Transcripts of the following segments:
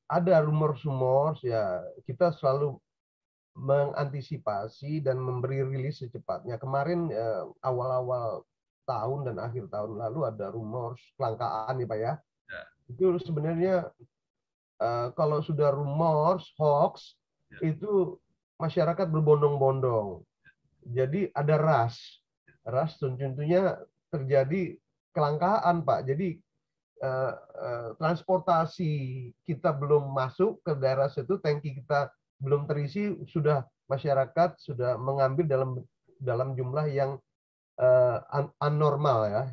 ada rumor-rumor, ya kita selalu mengantisipasi dan memberi rilis secepatnya. Kemarin awal-awal tahun dan akhir tahun lalu ada rumor kelangkaan ya Pak ya. Ya. Itu sebenarnya kalau sudah rumor hoax Ya. itu masyarakat berbondong-bondong. Jadi ada ras tentunya terjadi kelangkaan Pak. Jadi transportasi kita belum masuk ke daerah situ, tangki kita belum terisi, sudah masyarakat sudah mengambil dalam jumlah yang anormal ya,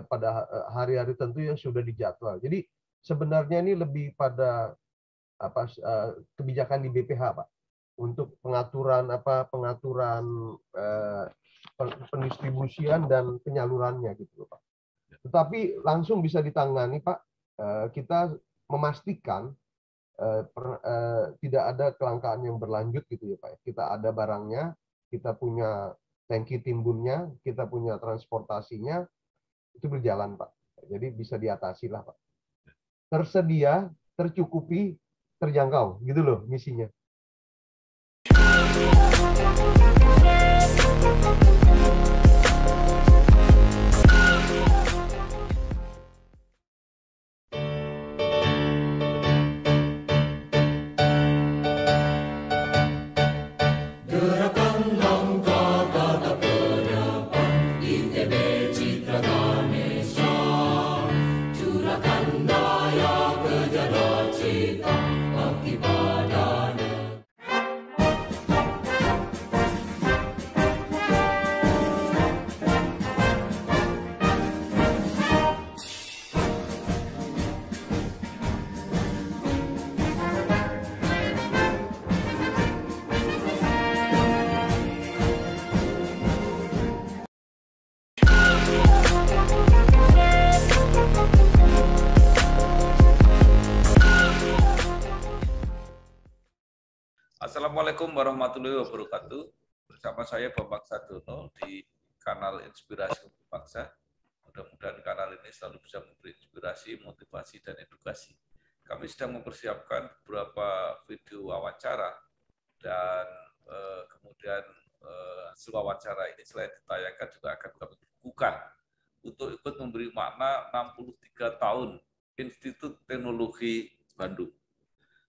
pada hari-hari tentu yang sudah dijadwal. Jadi sebenarnya ini lebih pada kebijakan di BPH Pak, untuk pengaturan pendistribusian dan penyalurannya gitu Pak. Tetapi langsung bisa ditangani Pak. Kita memastikan tidak ada kelangkaan yang berlanjut gitu ya Pak. Kita ada barangnya, kita punya tangki timbunnya, kita punya transportasinya, itu berjalan Pak. Jadi bisa diatasi lah Pak. Tersedia, tercukupi, terjangkau, gitu loh misinya. Assalamualaikum warahmatullahi wabarakatuh. Bersama saya Bambang Sadono di kanal Inspirasi untuk Bangsa. Mudah-mudahan kanal ini selalu bisa memberi inspirasi, motivasi, dan edukasi. Kami sedang mempersiapkan beberapa video wawancara dan kemudian hasil wawancara ini selain ditayangkan juga akan kami bukukan untuk ikut memberi makna 63 tahun Institut Teknologi Bandung.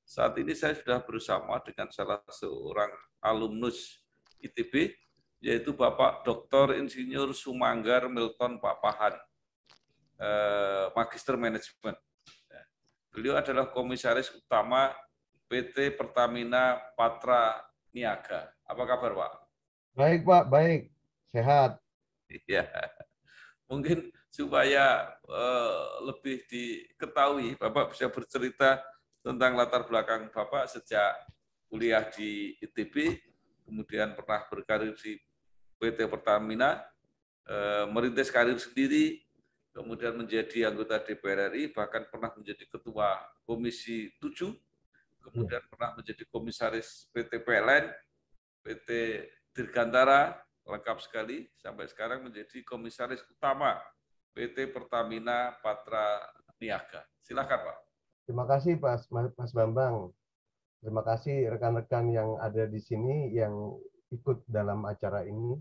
Saat ini saya sudah bersama dengan salah seorang alumnus ITB, yaitu Bapak Dr. Insinyur Sumanggar Milton Papahan, Magister Manajemen. Beliau adalah komisaris utama PT Pertamina Patra Niaga. Apa kabar Pak? Baik Pak, baik. Sehat. Ya, mungkin supaya lebih diketahui, Bapak bisa bercerita tentang latar belakang Bapak sejak kuliah di ITB, kemudian pernah berkarir di PT Pertamina, merintis karir sendiri, kemudian menjadi anggota DPR RI, bahkan pernah menjadi ketua Komisi 7, kemudian pernah menjadi komisaris PT PLN, PT Dirgantara, lengkap sekali, sampai sekarang menjadi komisaris utama PT Pertamina Patra Niaga. Silakan Pak. Terima kasih Mas Bambang. Terima kasih rekan-rekan yang ada di sini yang ikut dalam acara ini.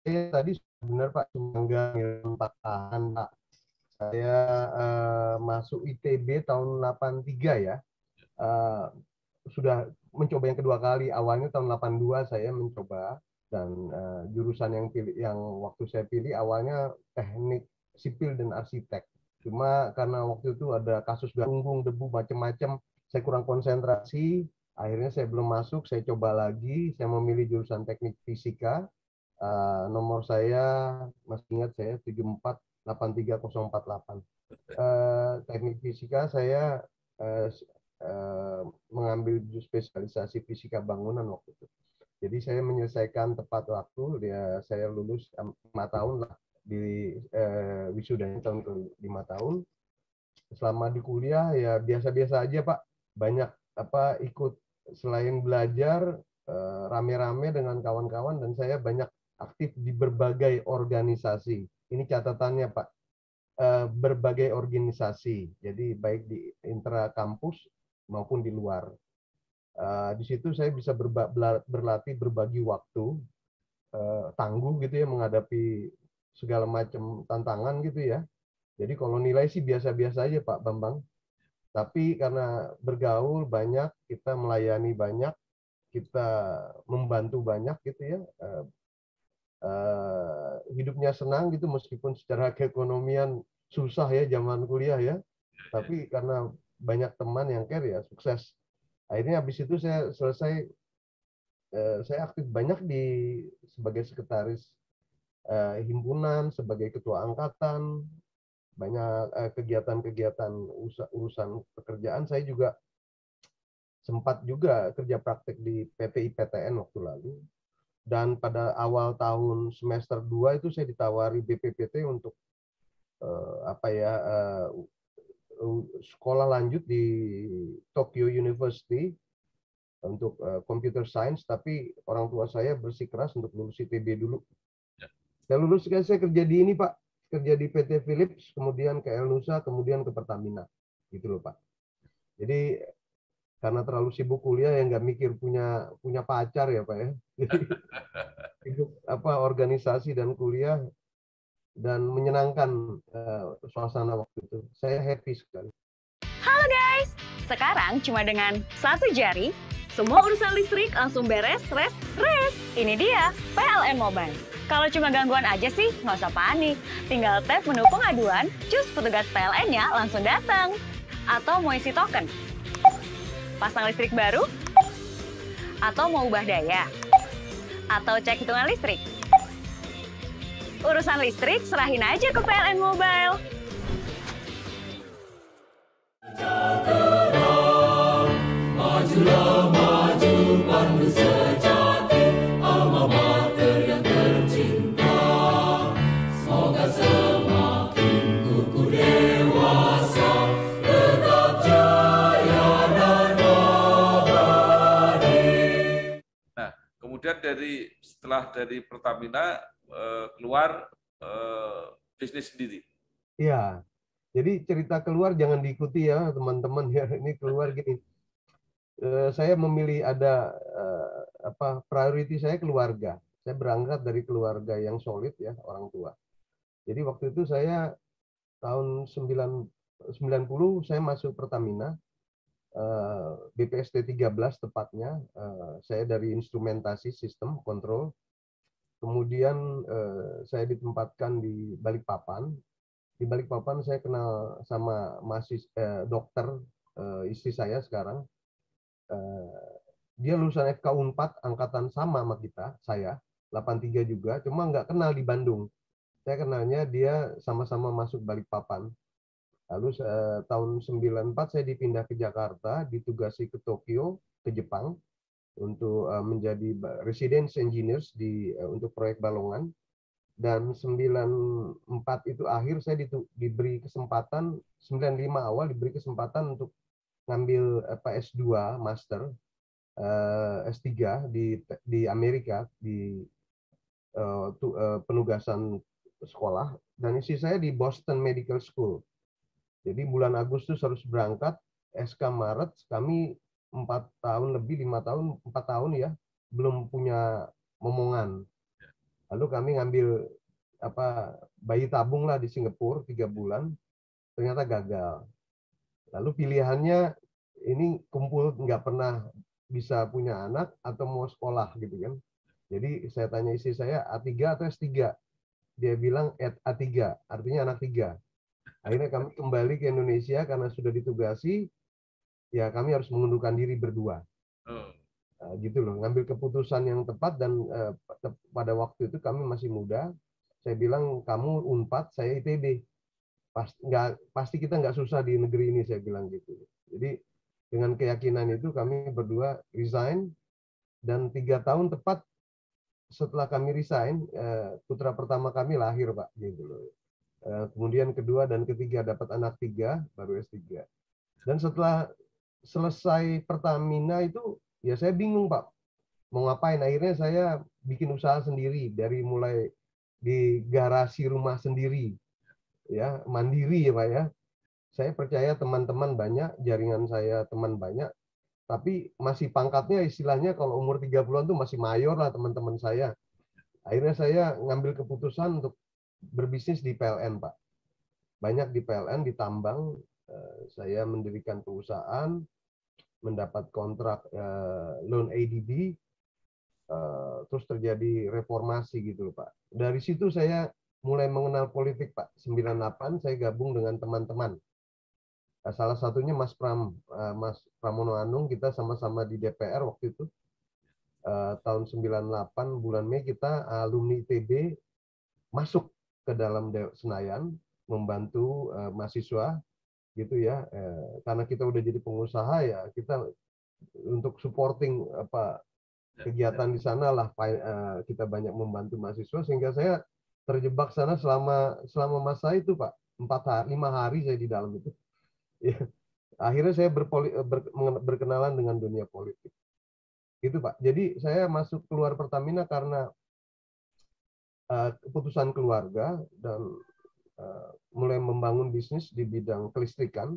Tadi benar Pak, Sumangga Milton Papahan Pak. Saya masuk ITB tahun 83 ya. Sudah mencoba yang kedua kali. Awalnya tahun 82 saya mencoba, dan jurusan yang waktu saya pilih awalnya teknik sipil dan arsitek. Cuma karena waktu itu ada kasus punggung, debu, macam-macam, saya kurang konsentrasi. Akhirnya saya belum masuk, saya coba lagi, saya memilih jurusan teknik fisika. Nomor saya, masih ingat saya, 748348. Teknik fisika saya mengambil spesialisasi fisika bangunan waktu itu. Jadi saya menyelesaikan tepat waktu, saya lulus 5 tahun lah di wisudanya tahun ke 5 tahun. Selama di kuliah ya biasa-biasa aja Pak. Banyak ikut, selain belajar rame-rame dengan kawan-kawan, dan saya banyak aktif di berbagai organisasi. Ini catatannya Pak. berbagai organisasi, jadi baik di intra kampus maupun di luar. Di situ saya bisa berlatih berbagi waktu, tangguh gitu ya menghadapi segala macam tantangan gitu ya. Jadi kalau nilai sih biasa-biasa aja Pak Bambang. Tapi karena bergaul banyak, kita melayani banyak, kita membantu banyak gitu ya. Hidupnya senang gitu meskipun secara keekonomian susah ya zaman kuliah ya. Tapi karena banyak teman yang care ya sukses. Akhirnya habis itu saya selesai, saya aktif banyak sebagai sekretaris himpunan, sebagai ketua angkatan, banyak kegiatan-kegiatan urusan pekerjaan. Saya juga sempat juga kerja praktek di PT IPTN waktu lalu. Dan pada awal tahun semester 2 itu saya ditawari BPPT untuk sekolah lanjut di Tokyo University untuk computer science, tapi orang tua saya bersikeras untuk lulus ITB dulu. Saya lulus, saya kerja di ini Pak, kerja di PT Philips, kemudian ke Elnusa, kemudian ke Pertamina, gitu loh Pak. Jadi karena terlalu sibuk kuliah yang nggak mikir punya pacar ya Pak ya. Jadi hidup organisasi dan kuliah dan menyenangkan suasana waktu itu. Saya happy sekali. Halo guys, sekarang cuma dengan satu jari, semua urusan listrik langsung beres, res. Ini dia PLN Mobile. Kalau cuma gangguan aja sih, nggak usah panik. Tinggal tap menu pengaduan, cus petugas PLN-nya langsung datang. Atau mau isi token, pasang listrik baru, atau mau ubah daya, atau cek hitungan listrik. Urusan listrik serahin aja ke PLN Mobile. Majulah maju pandu sejati, alma mater yang tercinta. Semoga semakin kukuh dewasa, tetap jaya dan abadi. Nah, kemudian setelah dari Pertamina keluar bisnis sendiri. Iya. Jadi cerita keluar jangan diikuti ya teman-teman ya. Ini keluar gini. Saya memilih ada priority saya keluarga. Saya berangkat dari keluarga yang solid ya, orang tua. Jadi waktu itu saya tahun 90 saya masuk Pertamina, BPST 13 tepatnya. Saya dari instrumentasi sistem kontrol. Kemudian saya ditempatkan di Balikpapan. Di Balikpapan saya kenal sama dokter istri saya sekarang. Dia lulusan FK Unpad angkatan sama kita, saya 83 juga, cuma nggak kenal di Bandung. Saya kenalnya dia sama-sama masuk Balikpapan. Lalu tahun 94 saya dipindah ke Jakarta, ditugasi ke Tokyo, ke Jepang untuk menjadi residence engineers untuk proyek Balongan. Dan 94 itu akhir saya diberi kesempatan, 95 awal diberi kesempatan untuk ngambil S2 master, S3 di Amerika di penugasan sekolah, dan isi saya di Boston Medical School. Jadi bulan Agustus harus berangkat, SK Maret, kami 4 tahun lebih, 5 tahun, 4 tahun ya, belum punya momongan. Lalu kami ngambil bayi tabung lah di Singapura 3 bulan, ternyata gagal. Lalu pilihannya ini kumpul nggak pernah bisa punya anak atau mau sekolah gitu kan. Jadi saya tanya istri saya A3 atau S3. Dia bilang A3, artinya anak 3. Akhirnya kami kembali ke Indonesia karena sudah ditugasi, ya kami harus mengundurkan diri berdua. Gitu loh, ngambil keputusan yang tepat. Dan pada waktu itu kami masih muda. Saya bilang kamu Unpad, saya ITB. Pasti kita nggak susah di negeri ini, saya bilang gitu. Jadi dengan keyakinan itu kami berdua resign, dan 3 tahun tepat setelah kami resign, putra pertama kami lahir Pak. Gitu loh. Kemudian kedua dan ketiga dapat anak 3, baru S3. Dan setelah selesai Pertamina itu, ya saya bingung Pak, mau ngapain. Akhirnya saya bikin usaha sendiri, dari mulai di garasi rumah sendiri. ya, mandiri ya Pak ya. Saya percaya teman-teman banyak, jaringan saya teman banyak, tapi masih pangkatnya istilahnya kalau umur 30-an tuh masih mayor lah teman-teman saya. Akhirnya saya ngambil keputusan untuk berbisnis di PLN, Pak. Banyak di PLN, di tambang. Saya mendirikan perusahaan, mendapat kontrak loan ADB, terus terjadi reformasi gitu loh, Pak. Dari situ saya mulai mengenal politik, Pak. 98 saya gabung dengan teman-teman. Salah satunya Mas Pramono Anung, kita sama-sama di DPR waktu itu. Tahun 98 bulan Mei kita alumni ITB masuk ke dalam Senayan membantu mahasiswa gitu ya. Karena kita udah jadi pengusaha ya, kita untuk supporting kegiatan di sana lah, kita banyak membantu mahasiswa sehingga saya terjebak sana selama masa itu, Pak. 5 hari saya di dalam itu. Ya. Akhirnya saya berkenalan dengan dunia politik. Gitu, Pak. Jadi saya masuk keluar Pertamina karena keputusan keluarga dan mulai membangun bisnis di bidang kelistrikan.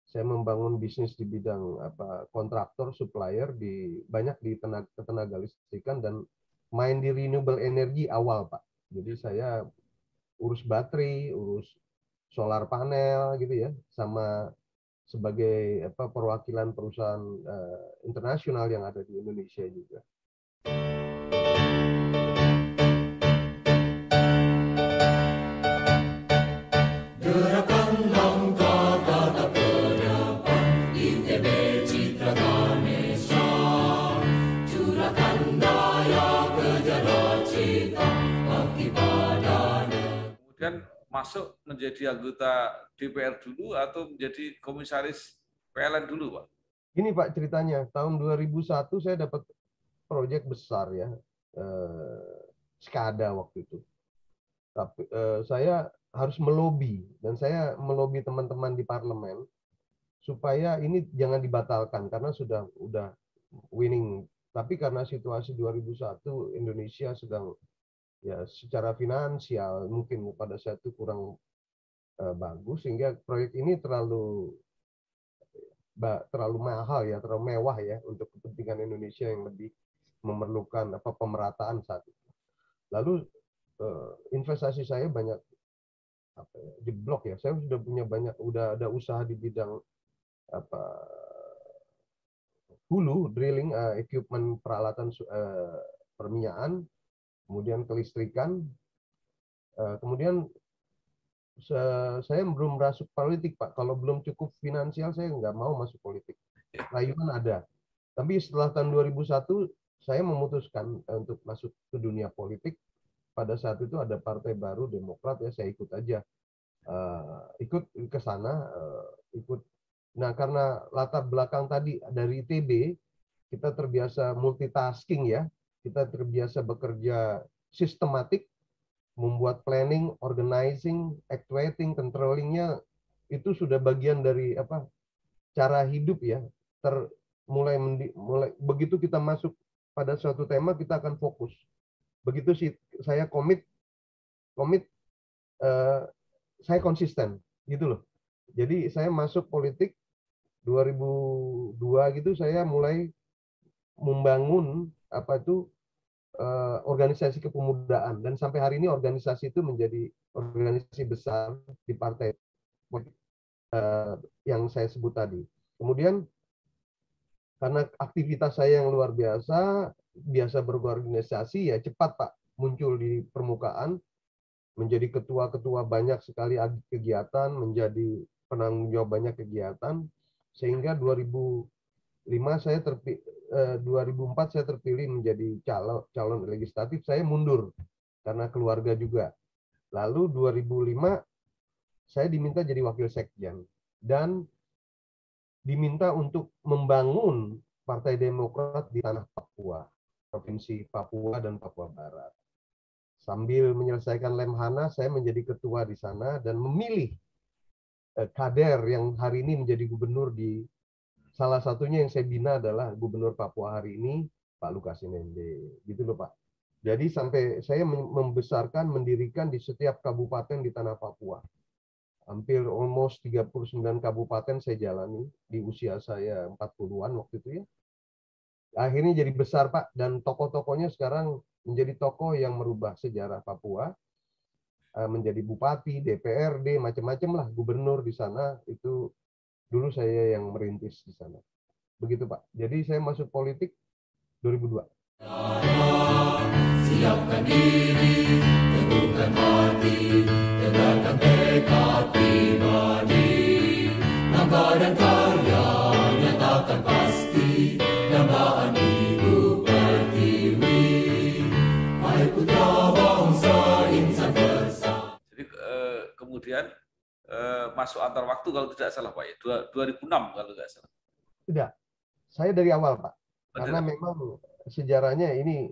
Saya membangun bisnis di bidang kontraktor, supplier banyak di tenaga listrikan dan main di renewable energy awal, Pak. Jadi saya urus baterai, urus solar panel gitu ya, sama sebagai perwakilan perusahaan internasional yang ada di Indonesia juga. Gerakan langkah tatap ke depan, ITB Citra Ganesha. Curahkan daya kejar cita, bakti padanya. Kemudian masuk menjadi anggota DPR dulu atau menjadi komisaris PLN dulu, Pak? Ini Pak ceritanya, tahun 2001 saya dapat proyek besar ya, SCADA waktu itu. Tapi saya harus melobi, dan saya melobi teman-teman di parlemen supaya ini jangan dibatalkan karena udah winning. Tapi karena situasi 2001 Indonesia sedang ya secara finansial mungkin pada saat itu kurang bagus, sehingga proyek ini terlalu mahal ya, terlalu mewah ya untuk kepentingan Indonesia yang lebih memerlukan pemerataan saat itu. Lalu investasi saya banyak jeblok ya. Saya sudah punya udah ada usaha di bidang hulu, drilling, equipment peralatan perminyakan, kemudian kelistrikan, kemudian saya belum masuk politik, Pak. Kalau belum cukup finansial, saya nggak mau masuk politik. Rayuan ada. Tapi setelah tahun 2001, saya memutuskan untuk masuk ke dunia politik. Pada saat itu ada partai baru, Demokrat, ya saya ikut aja. Ikut ke sana, ikut. Nah, karena latar belakang tadi dari ITB, kita terbiasa multitasking ya. Kita terbiasa bekerja sistematik, membuat planning, organizing, actuating, controllingnya itu sudah bagian dari cara hidup ya. Mulai begitu kita masuk pada suatu tema kita akan fokus. Begitu sih saya komit, saya konsisten gitu loh. Jadi saya masuk politik 2002 gitu, saya mulai membangun organisasi kepemudaan, dan sampai hari ini organisasi itu menjadi organisasi besar di partai yang saya sebut tadi. Kemudian karena aktivitas saya yang luar biasa berorganisasi, ya cepat Pak muncul di permukaan, menjadi ketua-ketua banyak sekali kegiatan, menjadi penanggung jawab banyak kegiatan, sehingga 2004 saya terpilih menjadi calon legislatif. Saya mundur karena keluarga juga. Lalu 2005 saya diminta jadi wakil sekjen dan diminta untuk membangun Partai Demokrat di tanah Papua, Provinsi Papua dan Papua Barat. Sambil menyelesaikan Lemhana, saya menjadi ketua di sana dan memilih kader yang hari ini menjadi gubernur di salah satunya yang saya bina adalah Gubernur Papua hari ini, Pak Lukas NMB. Gitu loh Pak. Jadi sampai saya mendirikan di setiap kabupaten di tanah Papua. hampir almost 39 kabupaten saya jalani di usia saya 40-an waktu itu ya. Akhirnya jadi besar Pak, dan tokoh-tokohnya sekarang menjadi tokoh yang merubah sejarah Papua, menjadi bupati, DPRD, macam-macam lah, gubernur di sana. Itu dulu saya yang merintis di sana. Begitu Pak. Jadi saya masuk politik 2002. Siapkan diri, teguhkan hati, tegakkan tekad pribadi. Langkah dan karya nyatakan pasti, dambaan ibu pertiwi. Hai putra bangsa insan bersama. Jadi kemudian masuk antar waktu kalau tidak salah Pak ya, 2006 kalau tidak salah. Tidak, saya dari awal Pak. Karena memang sejarahnya ini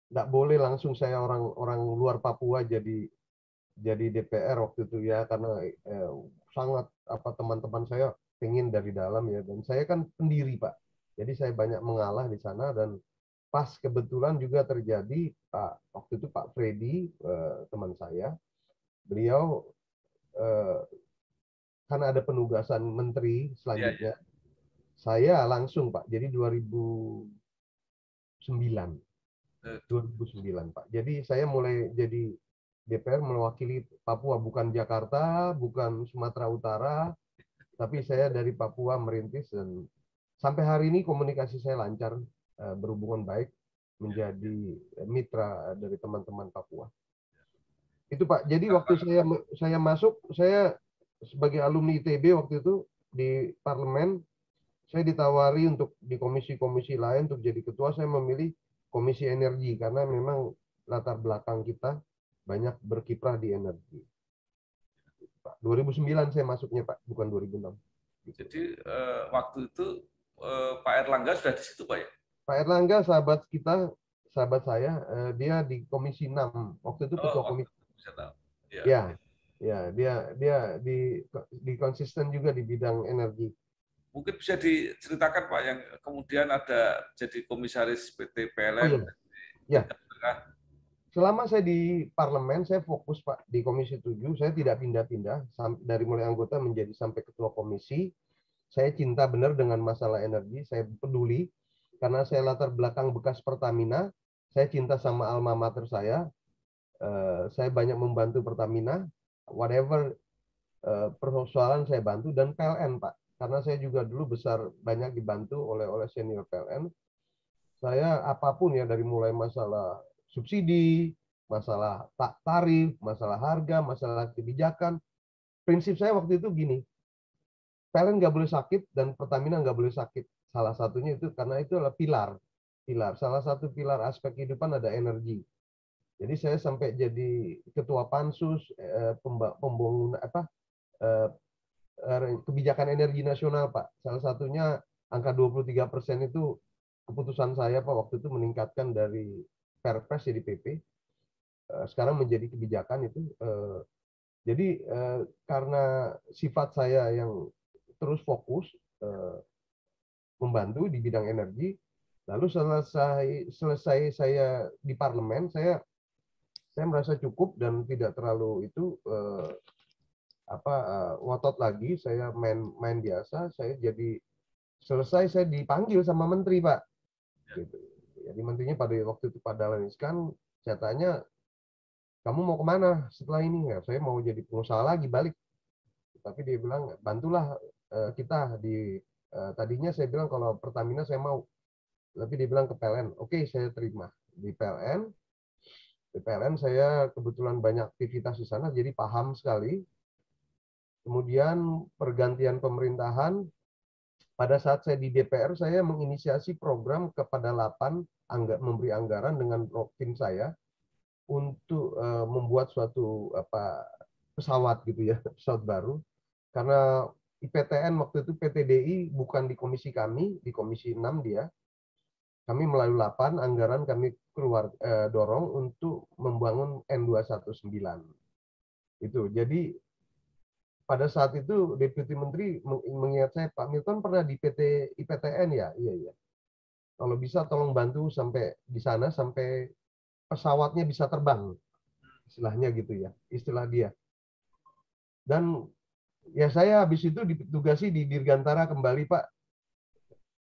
nggak boleh langsung saya orang luar Papua jadi DPR waktu itu ya, karena sangat teman-teman saya pengen dari dalam ya, dan saya kan pendiri Pak. Jadi saya banyak mengalah di sana, dan pas kebetulan juga terjadi waktu itu Pak Freddy teman saya, beliau karena ada penugasan menteri selanjutnya, saya langsung Pak. Jadi 2009 Pak. Jadi saya mulai jadi DPR mewakili Papua, bukan Jakarta, bukan Sumatera Utara, tapi saya dari Papua merintis, dan sampai hari ini komunikasi saya lancar, berhubungan baik, menjadi mitra dari teman-teman Papua. Itu Pak. Jadi waktu saya masuk, saya sebagai alumni ITB waktu itu di parlemen, saya ditawari untuk di komisi-komisi lain untuk jadi ketua. Saya memilih Komisi Energi karena memang latar belakang kita banyak berkiprah di energi. 2009 saya masuknya Pak, bukan 2006. Jadi waktu itu Pak Erlangga sudah di situ Pak ya? Pak Erlangga sahabat kita, sahabat saya, dia di Komisi 6. Waktu itu ketua komisi. Ya, dia di konsisten juga di bidang energi. Mungkin bisa diceritakan Pak yang kemudian ada jadi komisaris PT PLN. Ya. Selama saya di parlemen, saya fokus Pak di Komisi 7. Saya tidak pindah-pindah dari mulai anggota menjadi sampai ketua komisi. Saya cinta benar dengan masalah energi. Saya peduli karena saya latar belakang bekas Pertamina. Saya cinta sama alma mater saya. Saya banyak membantu Pertamina. Whatever persoalan saya bantu, dan PLN Pak. Karena saya juga dulu banyak dibantu oleh senior PLN. Saya apapun ya, dari mulai masalah subsidi, masalah tarif, masalah harga, masalah kebijakan. Prinsip saya waktu itu gini, PLN nggak boleh sakit dan Pertamina nggak boleh sakit. Salah satunya itu karena itu adalah pilar. Salah satu pilar aspek kehidupan ada energi. Jadi saya sampai jadi ketua pansus pembangunan kebijakan energi nasional Pak. Salah satunya angka 23% itu keputusan saya Pak waktu itu, meningkatkan dari Perpres jadi PP. Sekarang menjadi kebijakan itu. Jadi karena sifat saya yang terus fokus membantu di bidang energi, lalu selesai saya di parlemen, saya merasa cukup dan tidak terlalu itu ngotot lagi. Saya main biasa. Saya jadi selesai saya dipanggil sama menteri Pak. Gitu. Jadi menterinya pada waktu itu Pak Dahlan Iskan, saya tanya, kamu mau kemana setelah ini? Ya, saya mau jadi pengusaha lagi balik. Tapi dia bilang, bantulah kita di tadinya saya bilang kalau Pertamina saya mau, tapi dia bilang ke PLN. Oke, saya terima di PLN. Di PLN saya kebetulan banyak aktivitas di sana, jadi paham sekali. Kemudian pergantian pemerintahan, pada saat saya di DPR, saya menginisiasi program kepada 8 memberi anggaran dengan tim saya untuk membuat suatu pesawat gitu ya, pesawat baru. Karena IPTN waktu itu PTDI bukan di komisi kami, di komisi 6 dia. Kami melalui 8 anggaran kami dorong untuk membangun N219. Itu. Jadi pada saat itu Deputi Menteri mengingat saya, Pak Milton pernah di PT IPTN ya? Iya. Kalau bisa tolong bantu sampai di sana, sampai pesawatnya bisa terbang. Istilahnya gitu ya, istilah dia. Dan ya saya habis itu ditugasi di Dirgantara kembali Pak.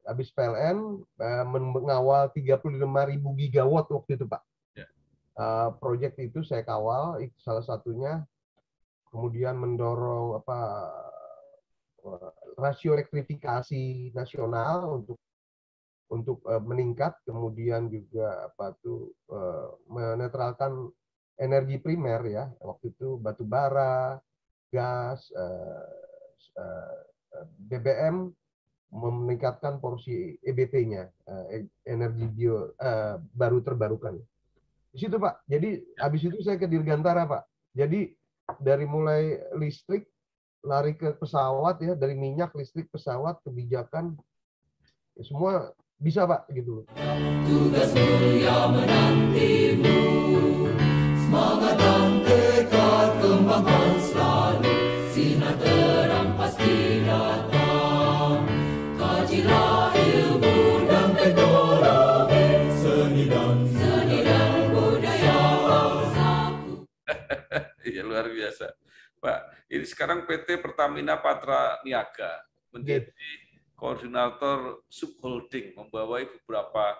Habis PLN mengawal 35.000 gigawatt waktu itu Pak. Ya. Proyek itu saya kawal, itu salah satunya. Kemudian mendorong rasio elektrifikasi nasional untuk meningkat, kemudian juga menetralkan energi primer ya, waktu itu batu bara, gas, BBM, meningkatkan porsi EBT-nya, energi baru terbarukan. Di situ Pak. Jadi habis itu saya ke Dirgantara Pak. Jadi dari mulai listrik lari ke pesawat ya, dari minyak, listrik, pesawat, kebijakan, ya semua bisa Pak gitu. Tugas mulia menantimu, semangat dan tekad kembangkan selalu, sinar terang pasti datang. Kajilah ilmu dan teknologi, seni dan budaya bangsaku. Iya, luar biasa. Pak, ini sekarang PT Pertamina Patra Niaga menjadi koordinator subholding, membawai beberapa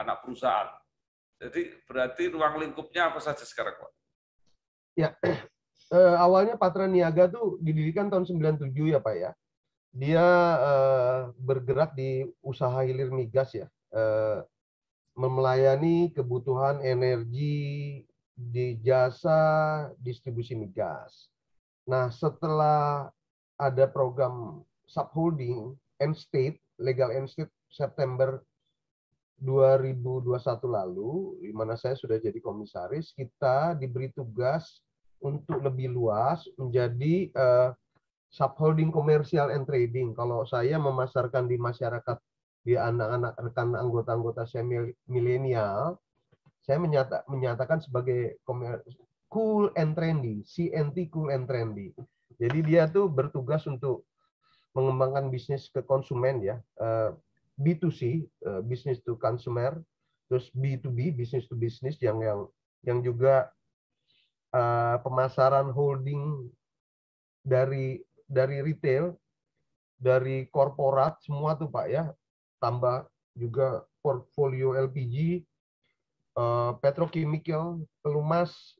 anak perusahaan. Jadi berarti ruang lingkupnya apa saja sekarang, Pak? Ya, awalnya Patra Niaga tuh didirikan tahun 97 ya Pak ya. Dia bergerak di usaha hilir migas ya, melayani kebutuhan energi di jasa distribusi migas. Nah, setelah ada program subholding end state, legal end state September 2021 lalu, di mana saya sudah jadi komisaris, kita diberi tugas untuk lebih luas menjadi subholding commercial and trading. Kalau saya memasarkan di masyarakat, di anak-anak rekan anggota-anggota saya milenial, saya menyatakan sebagai cool and trendy, CNT cool and trendy. Jadi dia tuh bertugas untuk mengembangkan bisnis ke konsumen ya, B2C, business to consumer, terus B2B, business to business yang juga pemasaran holding dari retail, dari korporat semua tuh Pak ya, tambah juga portfolio LPG, petrochemical, pelumas,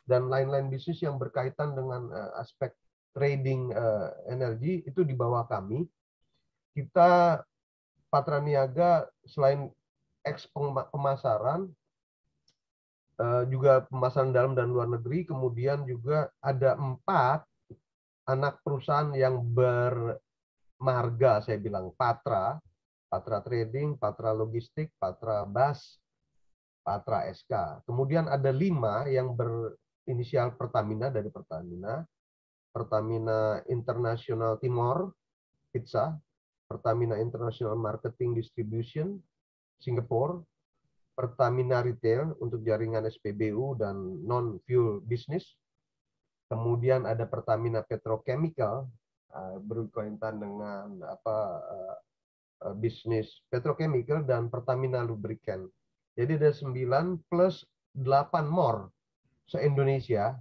dan lain-lain bisnis yang berkaitan dengan aspek trading energi itu di bawah kami. Kita Patra Niaga selain pemasaran, juga pemasaran dalam dan luar negeri, kemudian juga ada 4 anak perusahaan yang bermarga, saya bilang Patra Trading, Patra Logistik, Patra Bus, Patra SK. Kemudian ada 5 yang berinisial Pertamina dari Pertamina, Pertamina International Timor Pizza, Pertamina International Marketing Distribution Singapore, Pertamina Retail untuk jaringan SPBU dan non-fuel business. Kemudian ada Pertamina Petrochemical berkaitan dengan bisnis petrochemical, dan Pertamina Lubricant. Jadi ada 9 plus 8 more se-Indonesia.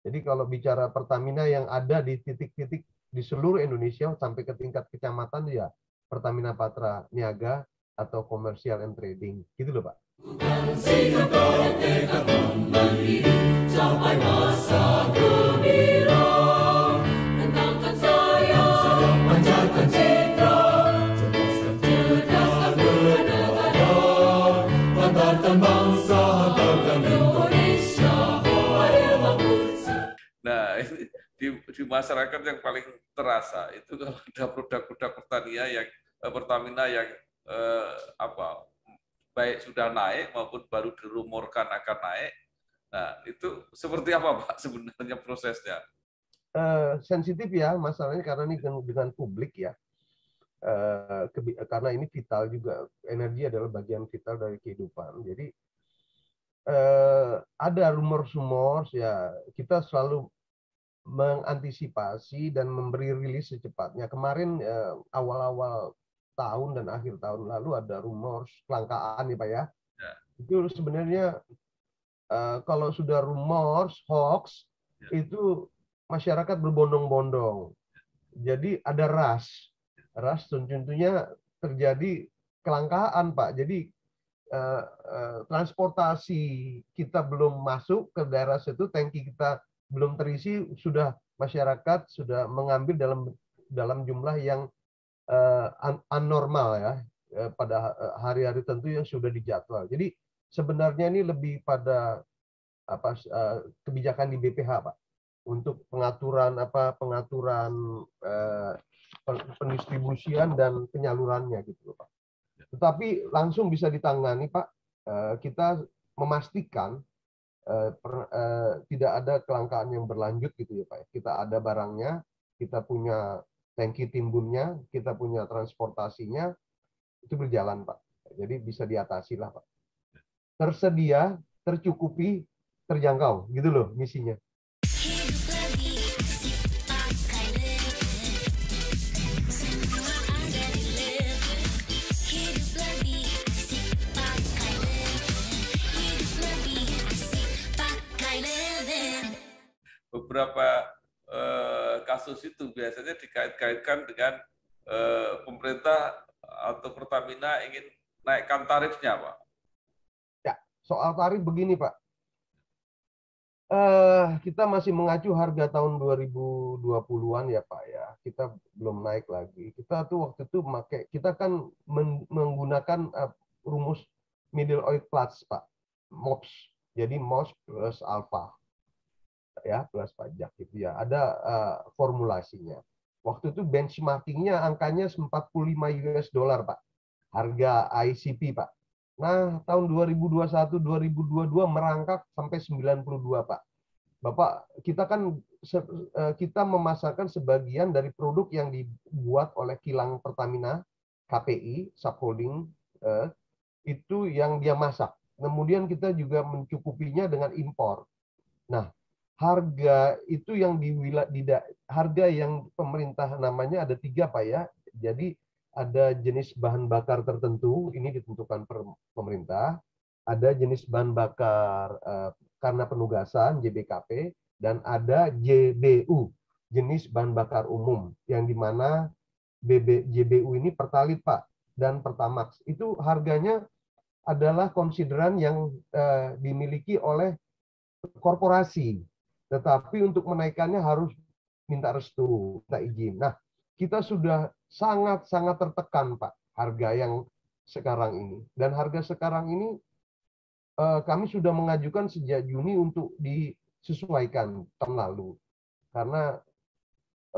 Jadi kalau bicara Pertamina yang ada di titik-titik di seluruh Indonesia sampai ke tingkat kecamatan ya Pertamina Patra Niaga atau Commercial and Trading. Gitu loh Pak. Bukan sikap dan tekad memberi sampai masa gembira, rentangkan sayang, pancarkan citra, cerdaskan negara, banggakan bangsa, banggakan Indonesia, adil makmur. Nah, ini di masyarakat yang paling terasa itu kalau ada produk-produk Pertamina yang baik sudah naik maupun baru dirumorkan akan naik. Nah, itu seperti apa Pak sebenarnya prosesnya? Sensitif ya masalahnya karena ini dengan publik ya. Karena ini vital juga, energi adalah bagian vital dari kehidupan. Jadi ada rumor-rumor ya, kita selalu mengantisipasi dan memberi rilis secepatnya. Kemarin awal-awal tahun dan akhir tahun lalu ada rumor kelangkaan ya Pak ya. Itu sebenarnya kalau sudah rumor, hoax, itu masyarakat berbondong-bondong. Jadi ada ras tentunya terjadi kelangkaan, Pak. Jadi transportasi kita belum masuk ke daerah situ, tangki kita belum terisi, sudah masyarakat sudah mengambil dalam jumlah yang anormal ya, pada hari-hari tentu yang sudah dijadwal. Jadi sebenarnya ini lebih pada kebijakan di BPH, Pak, untuk pengaturan pendistribusian dan penyalurannya gitu loh, Pak. Tetapi langsung bisa ditangani, Pak. Kita memastikan tidak ada kelangkaan yang berlanjut gitu ya, Pak. Kita ada barangnya, kita punya tangki timbunnya, kita punya transportasinya, itu berjalan, Pak. Jadi bisa diatasi lah, Pak. Tersedia, tercukupi, terjangkau, gitu loh misinya. Beberapa kasus itu biasanya dikait-kaitkan dengan pemerintah atau Pertamina ingin naikkan tarifnya, Pak. Ya, soal tarif begini, Pak. Kita masih mengacu harga tahun 2020-an ya, Pak ya. Kita belum naik lagi. Kita tuh waktu itu kita kan menggunakan rumus middle oil plus, Pak. MOPS. Jadi MOPS plus alpha. Ya, plus pajak gitu ya. Ada formulasinya. Waktu itu benchmarkingnya angkanya 45 US dollar, Pak. Harga ICP, Pak. Nah, tahun 2021-2022 merangkak sampai 92, Pak. Bapak, kita kan kita memasarkan sebagian dari produk yang dibuat oleh kilang Pertamina, KPI, subholding, itu yang dia masak. Kemudian kita juga mencukupinya dengan impor. Nah, harga itu yang harga yang pemerintah namanya ada 3, Pak ya. Jadi ada jenis bahan bakar tertentu, ini ditentukan pemerintah. Ada jenis bahan bakar karena penugasan, JBKP, dan ada JBU, jenis bahan bakar umum, yang dimana JBU ini Pertalite, Pak, dan Pertamax. Itu harganya adalah konsideran yang dimiliki oleh korporasi. Tetapi untuk menaikkannya harus minta restu, minta izin. Nah, kita sudah sangat-sangat tertekan, Pak, harga yang sekarang ini. Dan harga sekarang ini kami sudah mengajukan sejak Juni untuk disesuaikan tahun lalu. Karena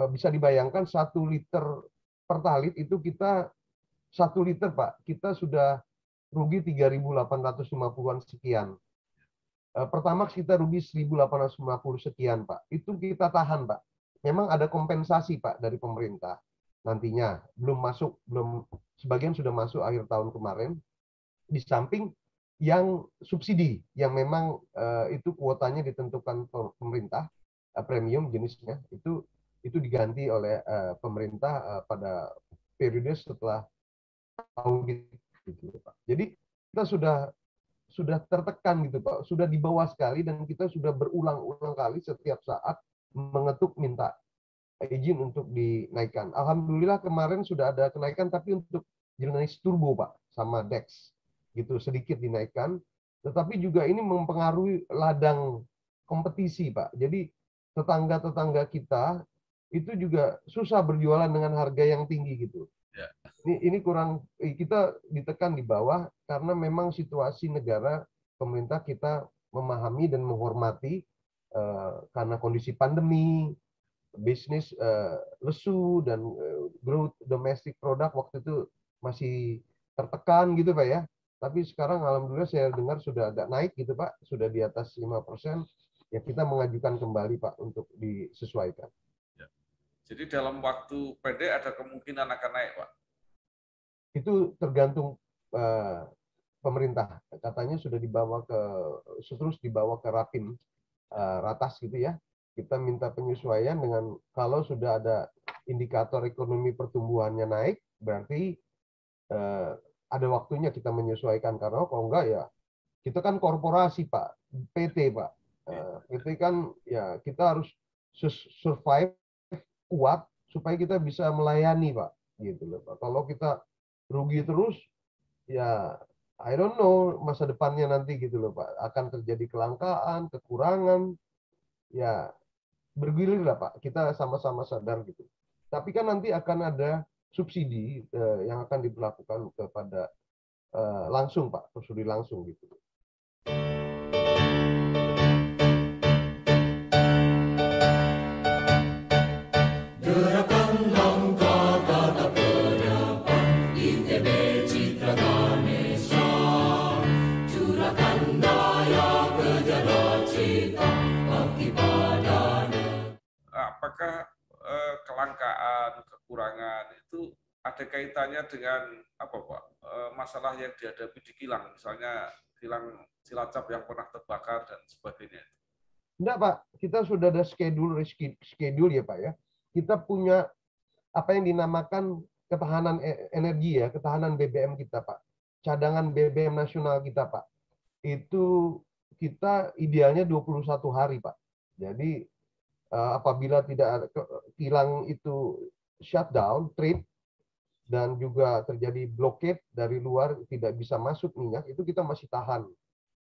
bisa dibayangkan 1 liter Pertalite itu kita 1 liter, Pak, kita sudah rugi 3.850-an sekian. Pertamax kita rugi 1.850 sekian, Pak. Itu kita tahan, Pak. Memang ada kompensasi, Pak, dari pemerintah. Nantinya belum sebagian sudah masuk akhir tahun kemarin. Di samping yang subsidi, yang memang itu kuotanya ditentukan pemerintah, premium jenisnya, itu diganti oleh pemerintah pada periode setelah audit, gitu, Pak. Jadi kita sudah tertekan gitu, Pak, sudah di bawah sekali, dan kita sudah berulang-ulang kali setiap saat mengetuk minta izin untuk dinaikkan. Alhamdulillah kemarin sudah ada kenaikan, tapi untuk jenis turbo, Pak, sama Dex gitu sedikit dinaikkan, tetapi juga ini mempengaruhi ladang kompetisi, Pak. Jadi tetangga-tetangga kita itu juga susah berjualan dengan harga yang tinggi gitu. Ini kurang, kita ditekan di bawah karena memang situasi negara, pemerintah kita memahami dan menghormati karena kondisi pandemi, bisnis lesu, dan growth domestic product waktu itu masih tertekan gitu, Pak ya. Tapi sekarang alhamdulillah saya dengar sudah agak naik gitu, Pak, sudah di atas 5%. Ya, kita mengajukan kembali, Pak, untuk disesuaikan. Jadi dalam waktu pendek ada kemungkinan akan naik, Pak? Itu tergantung pemerintah. Katanya sudah terus dibawa ke Rapim Ratas gitu ya. Kita minta penyesuaian dengan kalau sudah ada indikator ekonomi pertumbuhannya naik, berarti ada waktunya kita menyesuaikan, karena kalau enggak ya kita kan korporasi, Pak, PT, Pak. PT kan ya kita harus survive kuat supaya kita bisa melayani Pak, gitu loh Pak. Kalau kita rugi terus, ya I don't know masa depannya nanti gitu loh Pak. Akan terjadi kelangkaan, kekurangan, ya bergilir lah Pak. Kita sama-sama sadar gitu. Tapi kan nanti akan ada subsidi yang akan diberlakukan kepada langsung Pak, subsidi langsung gitu. Gerakan langkah tatap ke depan, ITB Citra Ganesha. Curahkan daya kejar cita, bakti pada Apakah kelangkaan, kekurangan itu ada kaitannya dengan apa Pak? Masalah yang dihadapi di kilang, misalnya kilang Cilacap yang pernah terbakar dan sebagainya. Enggak Pak, kita sudah ada schedule ya Pak ya. Kita punya apa yang dinamakan ketahanan energi ya, ketahanan BBM kita Pak. Cadangan BBM nasional kita Pak. Itu kita idealnya 21 hari Pak. Jadi apabila tidak kilang itu shutdown, trip, dan juga terjadi blockade dari luar, tidak bisa masuk minyak, itu kita masih tahan.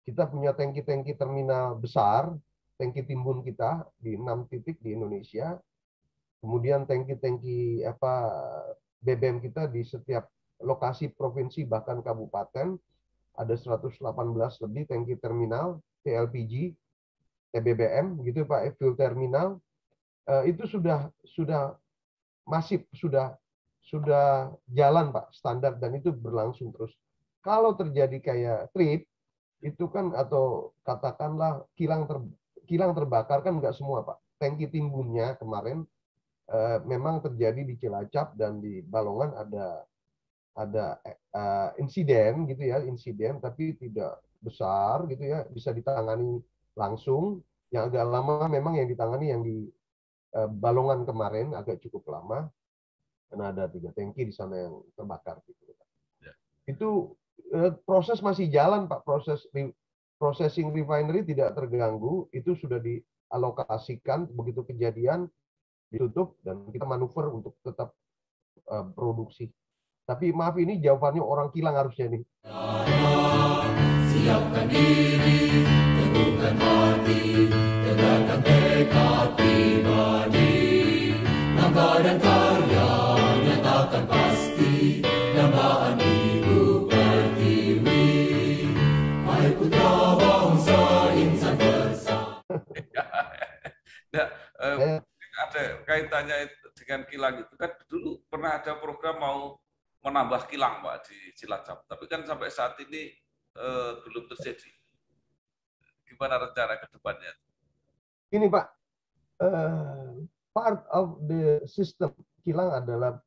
Kita punya tangki-tangki terminal besar, tangki timbun kita di 6 titik di Indonesia. Kemudian tangki-tangki BBM kita di setiap lokasi provinsi bahkan kabupaten ada 118 lebih tangki terminal TLPG, TBBM gitu Pak, fuel terminal. Itu sudah masif, sudah jalan Pak, standar, dan itu berlangsung terus. Kalau terjadi kayak trip itu kan, atau katakanlah kilang terbakar, kan nggak semua Pak. Tangki timbunnya kemarin memang terjadi di Cilacap dan di Balongan ada insiden gitu ya, tapi tidak besar gitu ya, bisa ditangani langsung. Yang agak lama memang yang ditangani yang di Balongan kemarin agak cukup lama karena ada 3 tangki di sana yang terbakar gitu. Ya. Itu proses masih jalan Pak, processing refinery tidak terganggu, itu sudah dialokasikan, begitu kejadian ditutup dan kita manuver untuk tetap produksi. Tapi maaf, ini jawabannya orang kilang harusnya nih. siapkan diri, teguhkan hati, tegakkan tekad pribadi. Langkah dan karya nyatakan pasti, dambaan ibu pertiwi. Hai putra bangsa insan bersama. Nah, ada kaitannya dengan kilang itu kan dulu pernah ada program mau menambah kilang Pak di Cilacap, tapi kan sampai saat ini belum terjadi. Gimana rencana ke depannya? Ini Pak, part of the system kilang adalah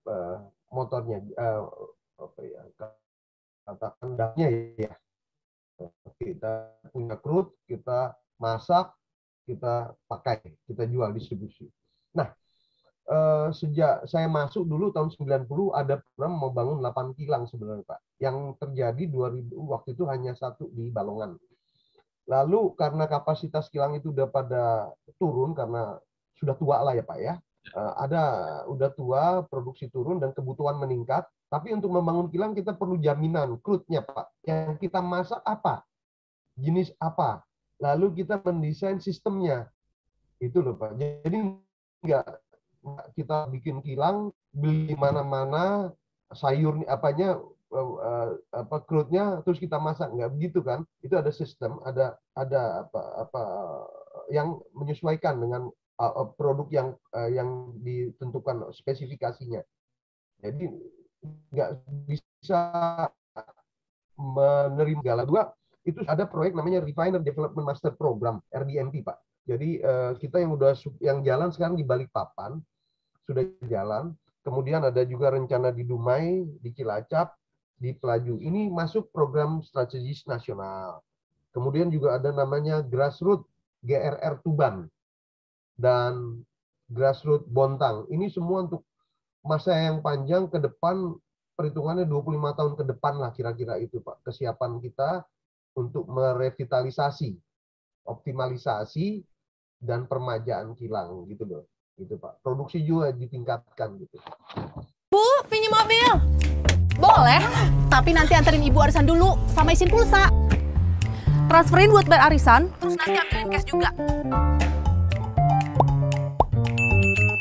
motornya, katakan dasarnya ya. Kita punya crude, kita masak, kita pakai, kita jual, distribusi. Nah, sejak saya masuk dulu tahun 90 ada program membangun 8 kilang sebenarnya Pak. Yang terjadi 2000 waktu itu hanya 1 di Balongan. Lalu karena kapasitas kilang itu udah pada turun karena sudah tua lah ya Pak ya. Udah tua, produksi turun dan kebutuhan meningkat. Tapi untuk membangun kilang kita perlu jaminan crude-nya Pak. Yang kita masak apa? Jenis apa? Lalu kita mendesain sistemnya. Itu loh Pak. Jadi enggak kita bikin kilang, beli mana-mana sayur crude-nya terus kita masak, nggak begitu kan? Itu ada sistem, ada yang menyesuaikan dengan produk yang ditentukan spesifikasinya. Jadi nggak bisa menerima segala. Dua, itu ada proyek namanya Refiner Development Master Program (RDMP) Pak. Jadi kita yang jalan sekarang di Balikpapan sudah jalan. Kemudian ada juga rencana di Dumai, di Cilacap, di Pelaju. Ini masuk program strategis nasional. Kemudian juga ada namanya Grassroots GRR Tuban dan Grassroots Bontang. Ini semua untuk masa yang panjang ke depan, perhitungannya 25 tahun ke depan lah kira-kira itu Pak. Kesiapan kita untuk merevitalisasi optimalisasi dan permajaan kilang gitu loh. Gitu Pak. Produksi juga ditingkatkan gitu. Bu, pinjam mobil. Boleh, tapi nanti anterin ibu arisan dulu sama isin pulsa. Transferin buat bayar arisan, terus nanti ambilin cash juga.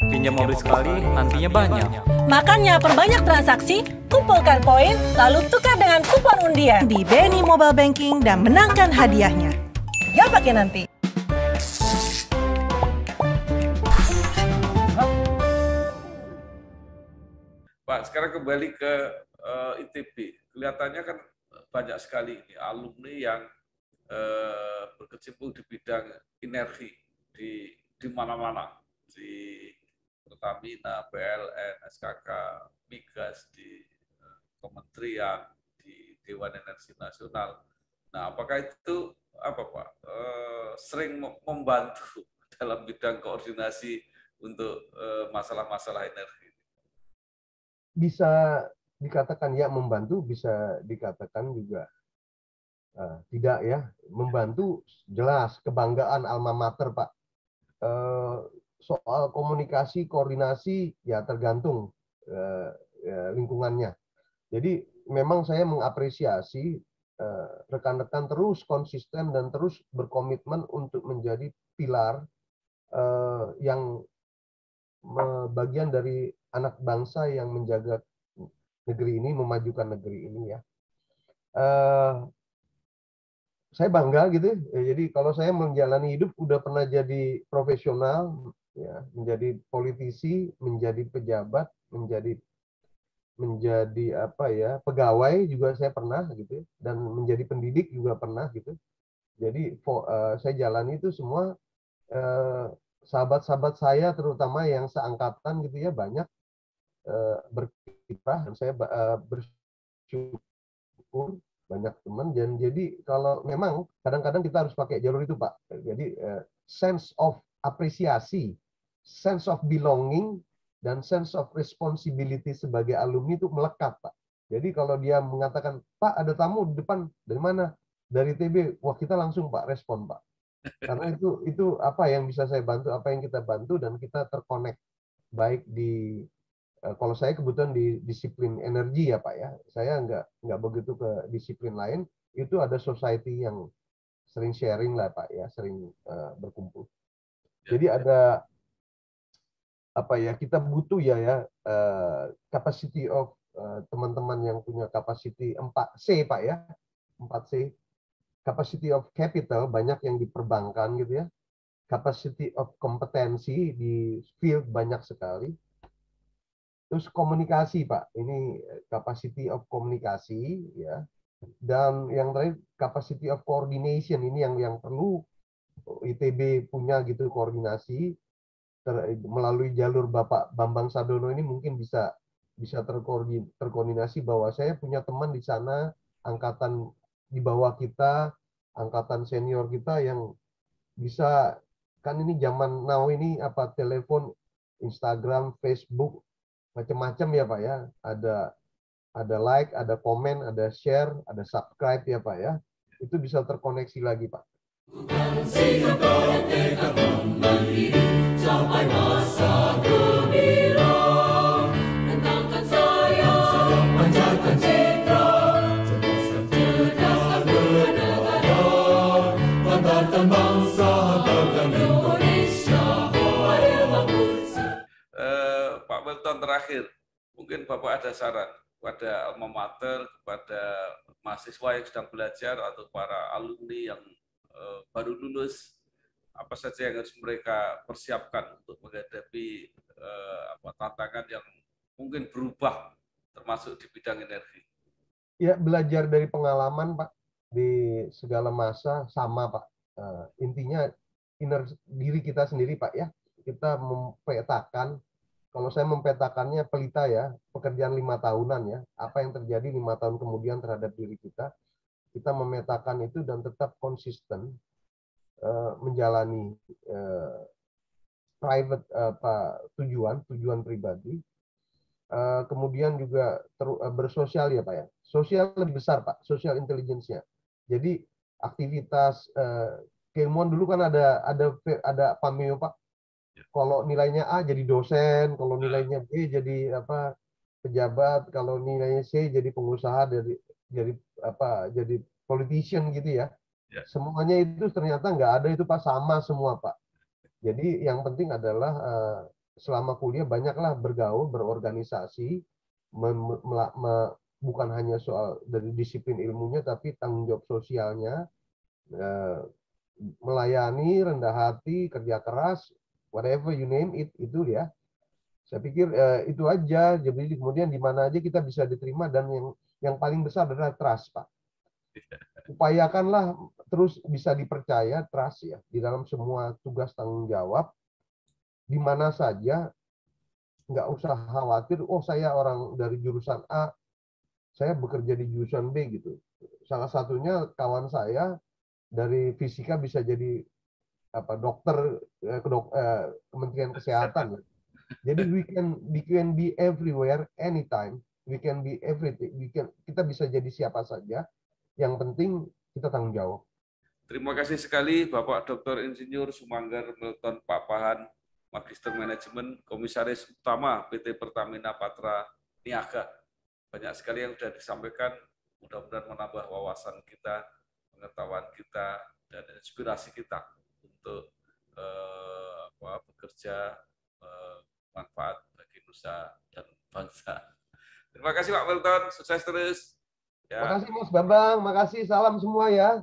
Pinjam mobil sekali, nantinya banyak. Makanya perbanyak transaksi, kumpulkan poin, lalu tukar dengan kupon undian di BNI Mobile Banking dan menangkan hadiahnya. Gak pakai nanti. Pak, sekarang kembali ke ITB. Kelihatannya kan banyak sekali ini alumni yang berkecimpung di bidang energi di mana-mana, di Pertamina, PLN, SKK, Migas, di Kementerian, di Dewan Energi Nasional. Nah, apakah itu apa Pak sering membantu dalam bidang koordinasi untuk masalah-masalah energi? Bisa dikatakan ya membantu, bisa dikatakan juga tidak ya. Membantu jelas kebanggaan alma mater Pak. Soal komunikasi, koordinasi ya tergantung lingkungannya. Jadi memang saya mengapresiasi rekan-rekan terus konsisten dan terus berkomitmen untuk menjadi pilar yang bagian dari anak bangsa yang menjaga negeri ini, memajukan negeri ini ya. Saya bangga gitu. Jadi kalau saya menjalani hidup udah pernah jadi profesional, ya, menjadi politisi, menjadi pejabat, menjadi apa ya, pegawai juga saya pernah gitu, dan menjadi pendidik juga pernah gitu. Jadi saya jalani itu semua. Sahabat-sahabat saya terutama yang seangkatan gitu ya banyak berkiprah, dan saya bersyukur banyak teman. Dan jadi kalau memang kadang-kadang kita harus pakai jalur itu Pak. Jadi sense of apresiasi, sense of belonging, dan sense of responsibility sebagai alumni itu melekat Pak. Jadi kalau dia mengatakan Pak ada tamu di depan, dari mana? Dari TB. Wah kita langsung Pak respon Pak. Karena itu apa yang bisa saya bantu, apa yang kita bantu, dan kita terkonek baik di kalau saya kebetulan di disiplin energi ya Pak ya, saya nggak begitu ke disiplin lain. Itu ada society yang sering sharing lah Pak ya, sering berkumpul. Jadi ada apa ya, kita butuh ya capacity of teman-teman yang punya capacity 4C Pak ya, 4C. Capacity of capital banyak yang di perbankan gitu ya. Capacity of kompetensi di field banyak sekali. Terus komunikasi Pak, ini capacity of komunikasi ya. Dan yang terakhir capacity of coordination, ini yang perlu ITB punya gitu, koordinasi melalui jalur Bapak Bambang Sadono ini mungkin bisa terkoordinasi bahwa saya punya teman di sana angkatan di bawah kita, angkatan senior kita yang bisa, kan ini zaman now ini apa, telepon, Instagram, Facebook, macam-macam ya Pak ya. Ada like, ada komen, ada share, ada subscribe ya Pak ya. Itu bisa terkoneksi lagi Pak. Sampai masa gemilang, tentangkan saya panjatkan citra, cerdaskan negara, hantarkan bangsa, hantarkan Indonesia, ayo bangsa. Pak Wilton, terakhir, mungkin Bapak ada saran kepada alma mater, kepada mahasiswa yang sedang belajar atau para alumni yang baru lulus, apa saja yang harus mereka persiapkan untuk menghadapi tantangan yang mungkin berubah, termasuk di bidang energi? Ya, belajar dari pengalaman Pak, di segala masa sama Pak. Intinya diri kita sendiri Pak ya. Kita mempetakan, kalau saya mempetakannya pelita ya, pekerjaan 5 tahunan ya, apa yang terjadi 5 tahun kemudian terhadap diri kita. Kita memetakan itu dan tetap konsisten menjalani private tujuan pribadi. Kemudian juga bersosial ya Pak ya. Sosial lebih besar Pak, social intelligence-nya. Jadi aktivitas keilmuan dulu kan ada pameo Pak. Kalau nilainya A jadi dosen, kalau nilainya B jadi apa pejabat, kalau nilainya C jadi pengusaha, jadi politician gitu ya. Semuanya itu ternyata nggak ada itu Pak, sama semua Pak. Jadi yang penting adalah selama kuliah banyaklah bergaul, berorganisasi, bukan hanya soal dari disiplin ilmunya, tapi tanggung jawab sosialnya, melayani, rendah hati, kerja keras, whatever you name it, itu ya. Saya pikir itu aja. Jadi kemudian di mana aja kita bisa diterima, dan yang paling besar adalah trust Pak. Upayakanlah terus bisa dipercaya, trust ya, di dalam semua tugas tanggung jawab, di mana saja. Nggak usah khawatir, oh saya orang dari jurusan A, saya bekerja di jurusan B gitu. Salah satunya kawan saya dari fisika bisa jadi dokter Kementerian Kesehatan. Jadi we can be everywhere, anytime. We can be everything. Kita bisa jadi siapa saja. Yang penting kita tanggung jawab. Terima kasih sekali Bapak Dr. Insinyur Sumanggar Milton Papahan, Magister Manajemen, Komisaris Utama PT Pertamina Patra Niaga. Banyak sekali yang sudah disampaikan, mudah-mudahan menambah wawasan kita, pengetahuan kita, dan inspirasi kita untuk bekerja manfaat bagi nusa dan bangsa. Terima kasih Pak Milton, sukses terus. Ya. Terima kasih Mas Bambang, makasih, salam semua ya.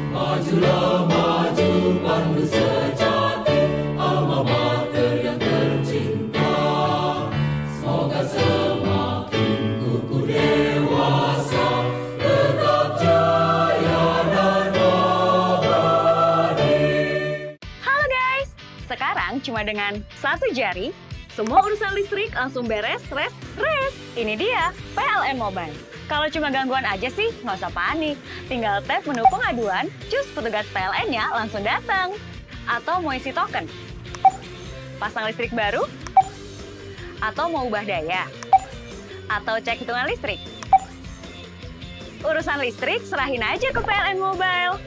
Majulah maju pandu sejati, alma mater yang tercinta. Semoga semakin kukuh dewasa, tetap jaya dan abadi. Halo guys, sekarang cuma dengan satu jari, semua urusan listrik langsung beres, res. Ini dia PLN Mobile. Kalau cuma gangguan aja sih, nggak usah panik. Tinggal tap menu pengaduan, cus petugas PLN-nya langsung datang. Atau mau isi token, pasang listrik baru, atau mau ubah daya, atau cek hitungan listrik. Urusan listrik serahin aja ke PLN Mobile.